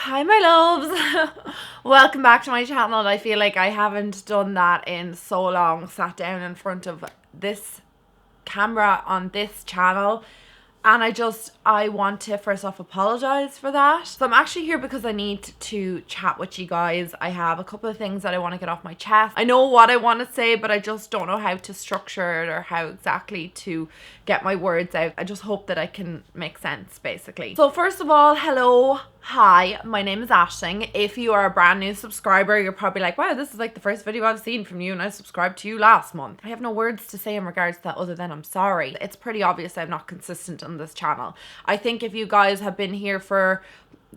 Hi my loves, welcome back to my channel. I feel like I haven't done that in so long, sat down in front of this camera on this channel, and I want to first off apologize for that. So I'm actually here because I need to chat with you guys. I have a couple of things that I want to get off my chest. I know what I want to say, but I just don't know how to structure it or how exactly to get my words out. I just hope that I can make sense, basically. So first of all, hello. Hi, my name is Aisling. If you are a brand new subscriber, you're probably like, wow, this is like the first video I've seen from you and I subscribed to you last month. I have no words to say in regards to that other than I'm sorry. It's pretty obvious I'm not consistent on this channel. I think if you guys have been here for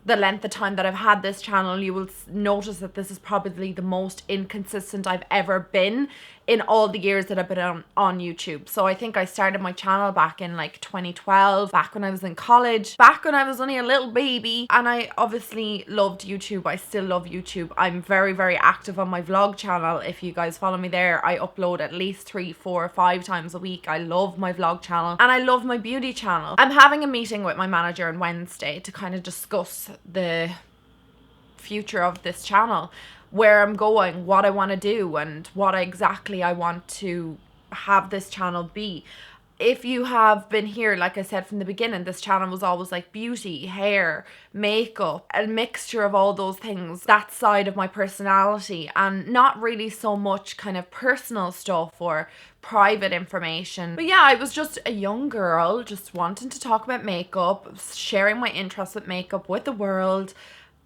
the length of time that I've had this channel, you will notice that this is probably the most inconsistent I've ever been in all the years that I've been on YouTube. So I think I started my channel back in like 2012, back when I was in college, back when I was only a little baby, and I obviously loved YouTube. I still love YouTube. I'm very, very active on my vlog channel. If you guys follow me there, I upload at least 3, 4, 5 times a week. I love my vlog channel and I love my beauty channel. I'm having a meeting with my manager on Wednesday to kind of discuss the future of this channel, where I'm going, what I want to do, and what exactly I want to have this channel be. If you have been here, like I said from the beginning, this channel was always like beauty, hair, makeup, a mixture of all those things, that side of my personality, and not really so much kind of personal stuff or private information. But yeah, I was just a young girl just wanting to talk about makeup, sharing my interest with makeup with the world,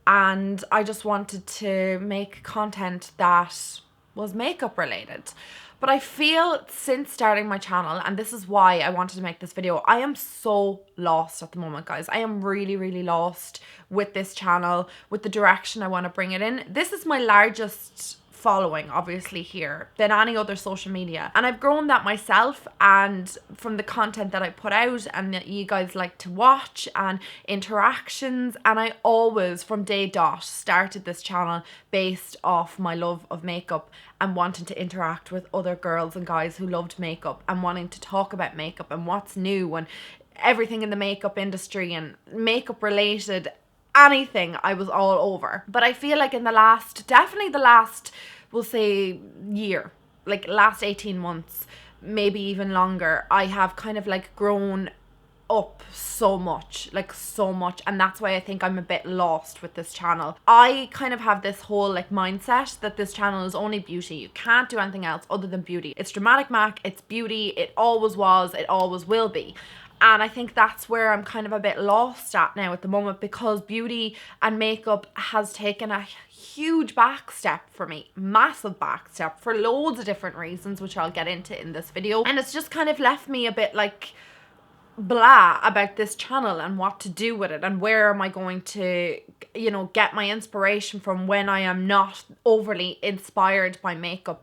and I just wanted to make content that was makeup related. But I feel since starting my channel, and this is why I wanted to make this video, I am so lost at the moment, guys. I am really, really lost with this channel, with the direction I want to bring it in. This is my largest following, obviously, here than any other social media, and I've grown that myself, and from the content that I put out and that you guys like to watch and interactions. And I always from day dot started this channel based off my love of makeup and wanting to interact with other girls and guys who loved makeup and wanting to talk about makeup and what's new and everything in the makeup industry and makeup related anything. I was all over. But I feel like in the last, definitely the last, we'll say year, like last 18 months, maybe even longer, I have kind of like grown up so much, like so much, and that's why I think I'm a bit lost with this channel. I kind of have this whole like mindset that this channel is only beauty. You can't do anything else other than beauty. It's Dramaticmac, it's beauty, it always was, it always will be. And I think that's where I'm kind of a bit lost at now at the moment, because beauty and makeup has taken a huge back step for me, massive back step, for loads of different reasons, which I'll get into in this video. And it's just kind of left me a bit like blah about this channel and what to do with it and where am I going to, you know, get my inspiration from when I am not overly inspired by makeup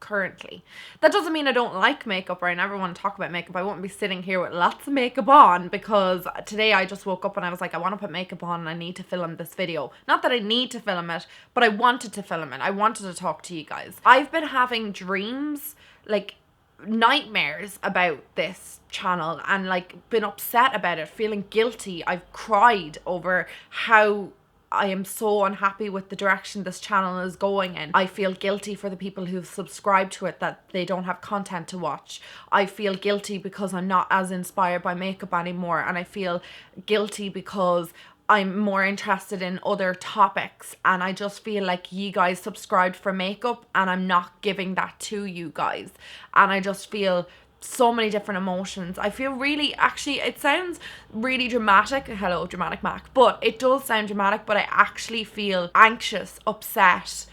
currently. That doesn't mean I don't like makeup or I never want to talk about makeup. I won't be sitting here with lots of makeup on, because today I just woke up and I was like, I want to put makeup on and I need to film this video. Not that I need to film it, but I wanted to film it. I wanted to talk to you guys. I've been having dreams, like nightmares about this channel, and like been upset about it, feeling guilty. I've cried over how I am so unhappy with the direction this channel is going in. I feel guilty for the people who've subscribed to it that they don't have content to watch. I feel guilty because I'm not as inspired by makeup anymore, and I feel guilty because I'm more interested in other topics, and I just feel like you guys subscribed for makeup and I'm not giving that to you guys, and I just feel so many different emotions. I feel really, actually, it sounds really dramatic. Hello, Dramaticmac. But it does sound dramatic, but I actually feel anxious, upset,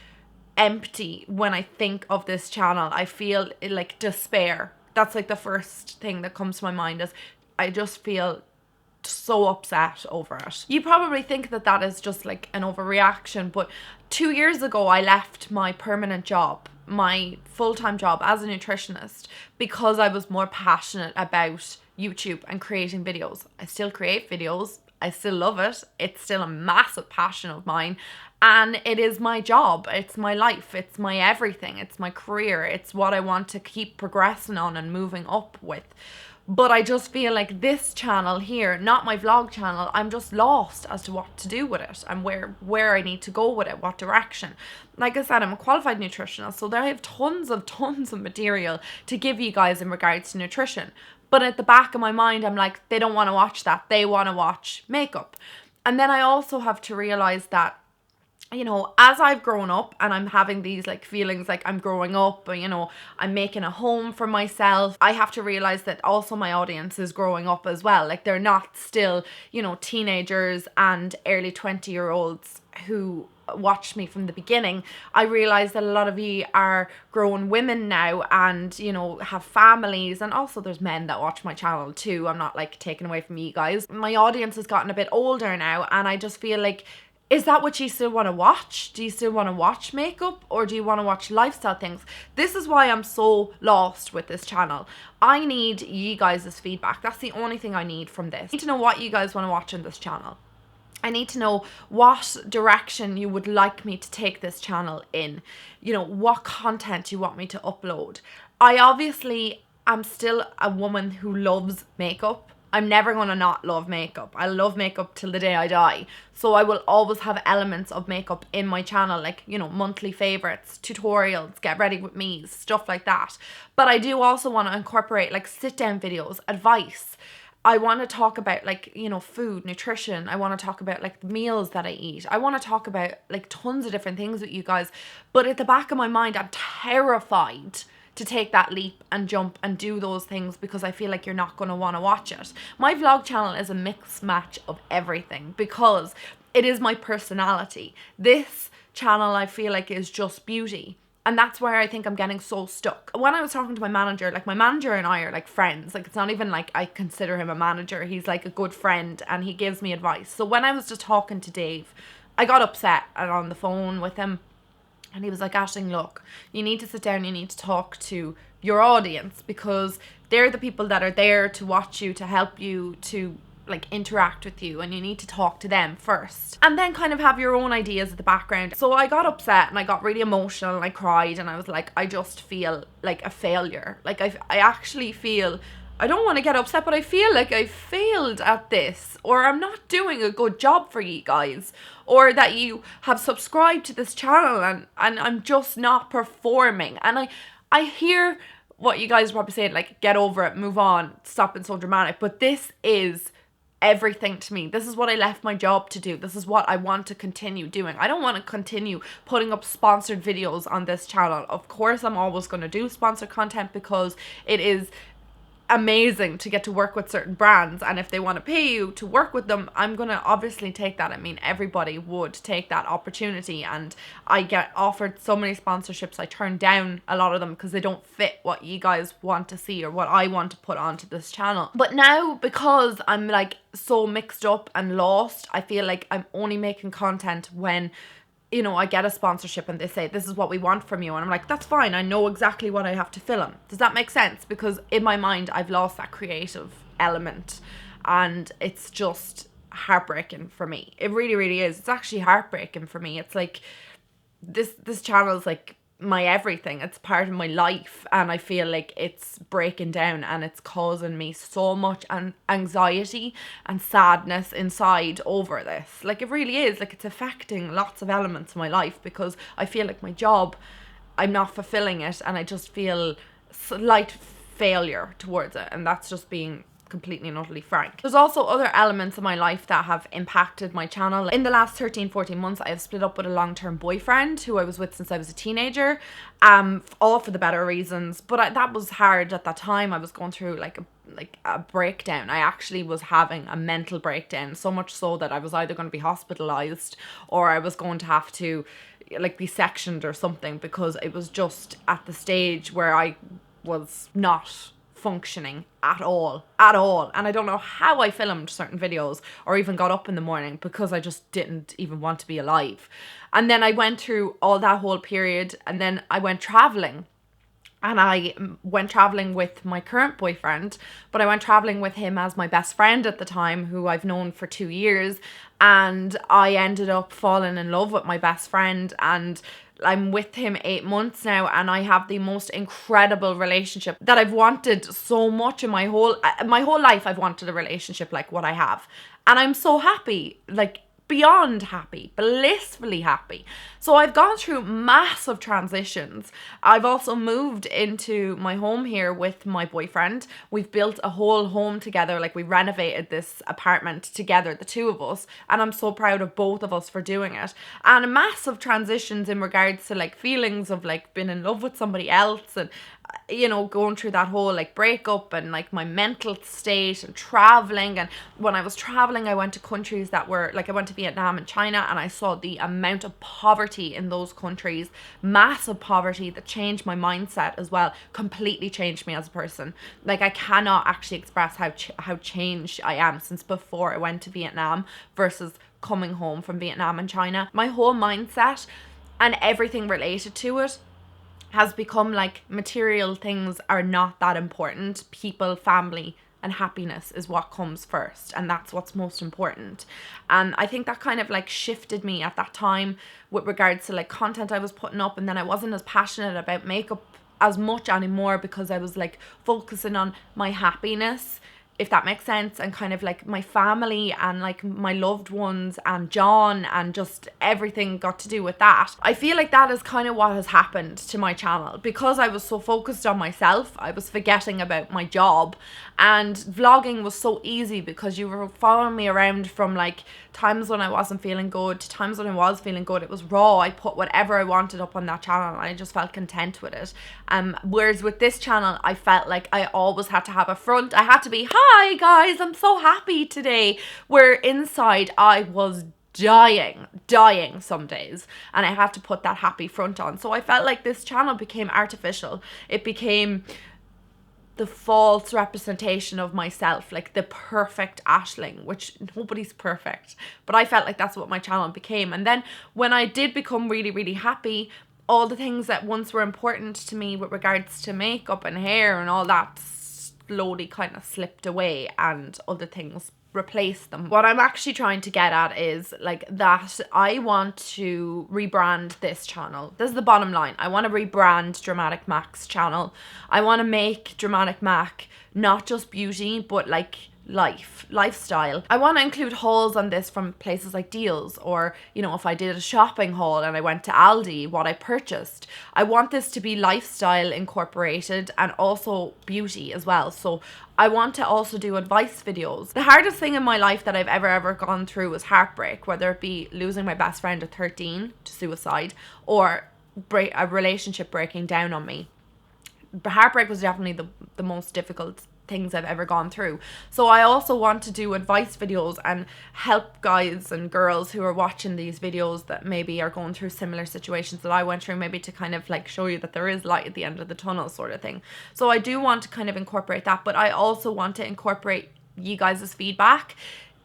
empty when I think of this channel. I feel like despair. That's like the first thing that comes to my mind, is I just feel so upset over it. You probably think that that is just like an overreaction, but 2 years ago I left my permanent job, my full-time job as a nutritionist, because I was more passionate about YouTube and creating videos. I still create videos. I still love it. It's still a massive passion of mine, and it is my job. It's my life. It's my everything. It's my career. It's what I want to keep progressing on and moving up with. But I just feel like this channel here, not my vlog channel, I'm just lost as to what to do with it and where I need to go with it, what direction. Like I said, I'm a qualified nutritionist, so I have tons of material to give you guys in regards to nutrition. But at the back of my mind, I'm like, they don't want to watch that. They want to watch makeup. And then I also have to realize that, you know, as I've grown up and I'm having these like feelings like I'm growing up, or, you know, I'm making a home for myself, I have to realize that also my audience is growing up as well. Like they're not still, you know, teenagers and early 20-year-olds who watched me from the beginning. I realize that a lot of you are grown women now and, you know, have families, and also there's men that watch my channel too. I'm not like taking away from you guys. My audience has gotten a bit older now, and I just feel like, is that what you still want to watch? Do you still want to watch makeup, or do you want to watch lifestyle things? This is why I'm so lost with this channel. I need you guys' feedback. That's the only thing I need from this. I need to know what you guys want to watch on this channel. I need to know what direction you would like me to take this channel in. You know, what content you want me to upload. I obviously am still a woman who loves makeup. I'm never going to not love makeup. I love makeup till the day I die. So I will always have elements of makeup in my channel, like, you know, monthly favorites, tutorials, get ready with me, stuff like that. But I do also want to incorporate like sit down videos, advice. I want to talk about like, you know, food, nutrition. I want to talk about like the meals that I eat. I want to talk about like tons of different things with you guys. But at the back of my mind, I'm terrified to take that leap and jump and do those things because I feel like you're not going to want to watch it. My vlog channel is a mixed match of everything because it is my personality. This channel I feel like is just beauty. And that's where I think I'm getting so stuck. When I was talking to my manager, like my manager and I are like friends. Like it's not even like I consider him a manager. He's like a good friend and he gives me advice. So when I was just talking to Dave, I got upset and on the phone with him. And he was like, Aisling, look, you need to sit down, you need to talk to your audience because they're the people that are there to watch you, to help you, to like interact with you, and you need to talk to them first and then kind of have your own ideas at the background. So I got upset and I got really emotional and I cried and I was like, I just feel like a failure. Like I actually feel, I don't want to get upset, but I feel like I failed at this, or I'm not doing a good job for you guys, or that you have subscribed to this channel and I'm just not performing. And I hear what you guys are probably saying, like, get over it, move on, stop being so dramatic. But this is everything to me. This is what I left my job to do. This is what I want to continue doing. I don't want to continue putting up sponsored videos on this channel. Of course, I'm always going to do sponsored content because it is amazing to get to work with certain brands, and if they want to pay you to work with them, I'm gonna obviously take that. I mean, everybody would take that opportunity, and I get offered so many sponsorships. I turn down a lot of them because they don't fit what you guys want to see or what I want to put onto this channel. But now, because I'm like so mixed up and lost, I feel like I'm only making content when, you know, I get a sponsorship and they say, this is what we want from you. And I'm like, that's fine. I know exactly what I have to film. Does that make sense? Because in my mind, I've lost that creative element and it's just heartbreaking for me. It really, really is. It's actually heartbreaking for me. It's like this channel is like my everything. It's part of my life, and I feel like it's breaking down and it's causing me so much anxiety and sadness inside over this. Like, it really is. Like, it's affecting lots of elements of my life because I feel like my job, I'm not fulfilling it, and I just feel slight failure towards it, and that's just being completely and utterly frank. There's also other elements of my life that have impacted my channel. In the last 13-14 months, I have split up with a long-term boyfriend who I was with since I was a teenager, all for the better reasons, but that was hard at that time. I was going through like a breakdown. I actually was having a mental breakdown, so much so that I was either going to be hospitalized or I was going to have to like be sectioned or something, because it was just at the stage where I was not functioning at all, and I don't know how I filmed certain videos or even got up in the morning because I just didn't even want to be alive. And then I went through all that whole period, and then I went traveling. And I went traveling with my current boyfriend, but I went traveling with him as my best friend at the time, who I've known for 2 years. And I ended up falling in love with my best friend, and I'm with him 8 months now, and I have the most incredible relationship that I've wanted so much in my whole life. I've wanted a relationship like what I have, and I'm so happy, like beyond happy, blissfully happy. So I've gone through massive transitions. I've also moved into my home here with my boyfriend. We've built a whole home together, like we renovated this apartment together, the two of us, and I'm so proud of both of us for doing it. And massive transitions in regards to like feelings of like being in love with somebody else, and you know, going through that whole like breakup, and like my mental state, and traveling. And when I was traveling, I went to countries that were like, I went to Vietnam and China, and I saw the amount of poverty in those countries, massive poverty, that changed my mindset as well, completely changed me as a person. Like I cannot actually express how changed I am since before I went to Vietnam versus coming home from Vietnam and China. My whole mindset and everything related to it has become like, material things are not that important. People, family, and happiness is what comes first, and that's what's most important. And I think that kind of like shifted me at that time with regards to like content I was putting up, and then I wasn't as passionate about makeup as much anymore because I was like focusing on my happiness, if that makes sense, and kind of like my family and like my loved ones and John, and just everything got to do with that. I feel like that is kind of what has happened to my channel. Because I was so focused on myself, I was forgetting about my job, and vlogging was so easy because you were following me around from like times when I wasn't feeling good to times when I was feeling good. It was raw. I put whatever I wanted up on that channel, and I just felt content with it. Whereas with this channel, I felt like I always had to have a front. I had to be, hi guys, I'm so happy today. Where inside I was dying some days, and I had to put that happy front on. So I felt like this channel became artificial. It became the false representation of myself, like the perfect Aisling, which nobody's perfect, but I felt like that's what my channel became. And then when I did become really happy, all the things that once were important to me with regards to makeup and hair and all that slowly kind of slipped away, and other things replace them. What I'm actually trying to get at is like that I want to rebrand this channel. This is the bottom line. I want to rebrand Dramaticmac's channel. I want to make Dramaticmac not just beauty, but like lifestyle. I want to include hauls on this from places like Deals, or you know, if I did a shopping haul and I went to Aldi, what I purchased. I want this to be lifestyle incorporated, and also beauty as well. So I want to also do advice videos. The hardest thing in my life that I've ever gone through was heartbreak, whether it be losing my best friend at 13 to suicide, or a relationship breaking down on me. But heartbreak was definitely the most difficult things I've ever gone through. So I also want to do advice videos and help guys and girls who are watching these videos that maybe are going through similar situations that I went through, maybe to kind of like show you that there is light at the end of the tunnel, sort of thing. So I do want to kind of incorporate that, but I also want to incorporate you guys' feedback.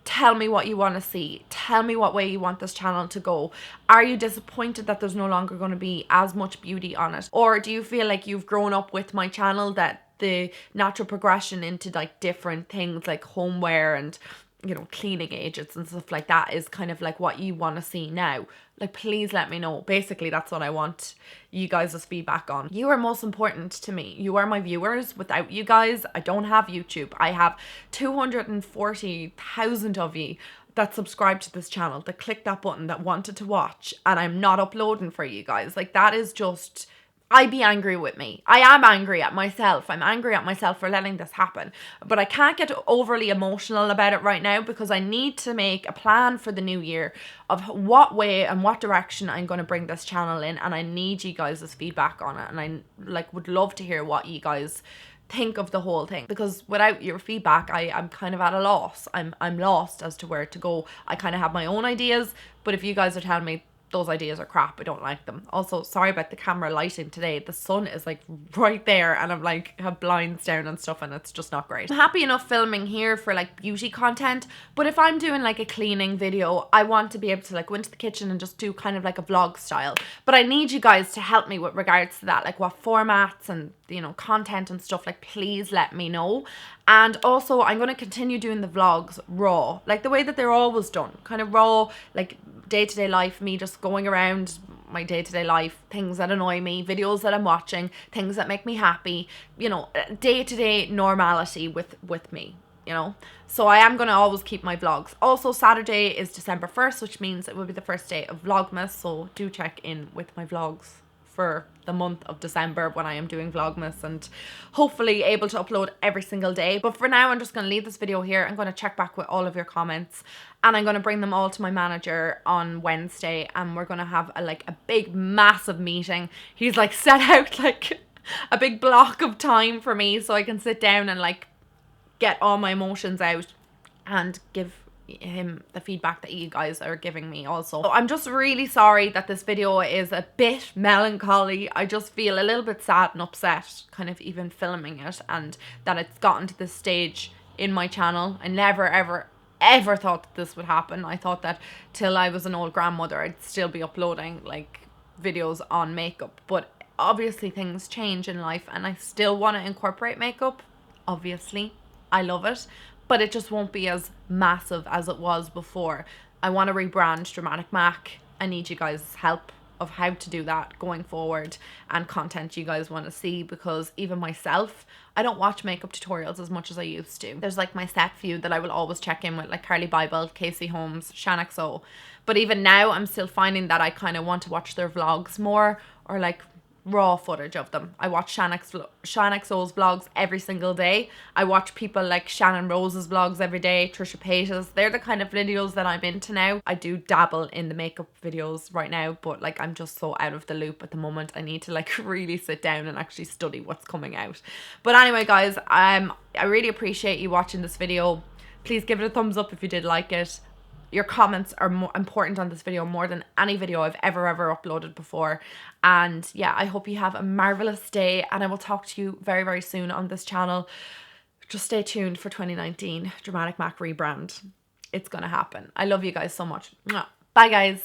Tell me what you want to see. Tell me what way you want this channel to go. Are you disappointed that there's no longer going to be as much beauty on it? Or do you feel like you've grown up with my channel, that the natural progression into like different things like homeware and, you know, cleaning agents and stuff like that is kind of like what you want to see now? Like, please let me know. Basically, that's what I want you guys' feedback on. You are most important to me. You are my viewers. Without you guys, I don't have YouTube. I have 240,000 of you that subscribe to this channel, that click that button, that wanted to watch, and I'm not uploading for you guys. Like, that is just... I'd be angry with me. I am angry at myself. I'm angry at myself for letting this happen. But I can't get overly emotional about it right now, because I need to make a plan for the new year of what way and what direction I'm going to bring this channel in. And I need you guys' feedback on it. And I like would love to hear what you guys think of the whole thing, because without your feedback, I'm kind of at a loss. I'm lost as to where to go. I kind of have my own ideas, but if you guys are telling me those ideas are crap, I don't like them. Also, sorry about the camera lighting today. The sun is like right there, and I'm like have blinds down and stuff, and it's just not great. I'm happy enough filming here for like beauty content, but if I'm doing like a cleaning video, I want to be able to like go into the kitchen and just do kind of like a vlog style. But I need you guys to help me with regards to that, like what formats and, you know, content and stuff. Like, please let me know. And also, I'm going to continue doing the vlogs raw, like the way that they're always done, kind of raw, like day-to-day life, me just going around my day-to-day life, things that annoy me, videos that I'm watching, things that make me happy, you know, day-to-day normality with me, you know. So I am going to always keep my vlogs. Also, Saturday is December 1st, which means it will be the first day of Vlogmas, so do check in with my vlogs for the month of December when I am doing Vlogmas, and hopefully able to upload every single day. But for now, I'm just going to leave this video here. I'm going to check back with all of your comments, and I'm going to bring them all to my manager on Wednesday, and we're going to have a big massive meeting. He's like set out like a big block of time for me so I can sit down and like get all my emotions out and give him the feedback that you guys are giving me also. So I'm just really sorry that this video is a bit melancholy. I just feel a little bit sad and upset kind of even filming it, and that it's gotten to this stage in my channel. I never ever thought that this would happen. I thought that till I was an old grandmother I'd still be uploading like videos on makeup, but obviously things change in life and I still want to incorporate makeup. Obviously I love it, but it just won't be as massive as it was before. I want to rebrand Dramaticmac. I need you guys' help of how to do that going forward, and content you guys want to see, because even myself, I don't watch makeup tutorials as much as I used to. There's like my set few that I will always check in with, like Carly Bible, Casey Holmes, Shanaxo. But even now I'm still finding that I kind of want to watch their vlogs more, or like raw footage of them. I watch Shanaxo's vlogs every single day. I watch people like Shannon Rose's vlogs every day, Trisha Paytas. They're the kind of videos that I'm into now. I do dabble in the makeup videos right now, but like I'm just so out of the loop at the moment. I need to like really sit down and actually study what's coming out. But anyway guys, I really appreciate you watching this video. Please give it a thumbs up if you did like it. Your comments are more important on this video, more than any video I've ever uploaded before. And yeah, I hope you have a marvelous day, and I will talk to you very, very soon on this channel. Just stay tuned for 2019 Dramaticmac rebrand. It's gonna happen. I love you guys so much. Bye guys.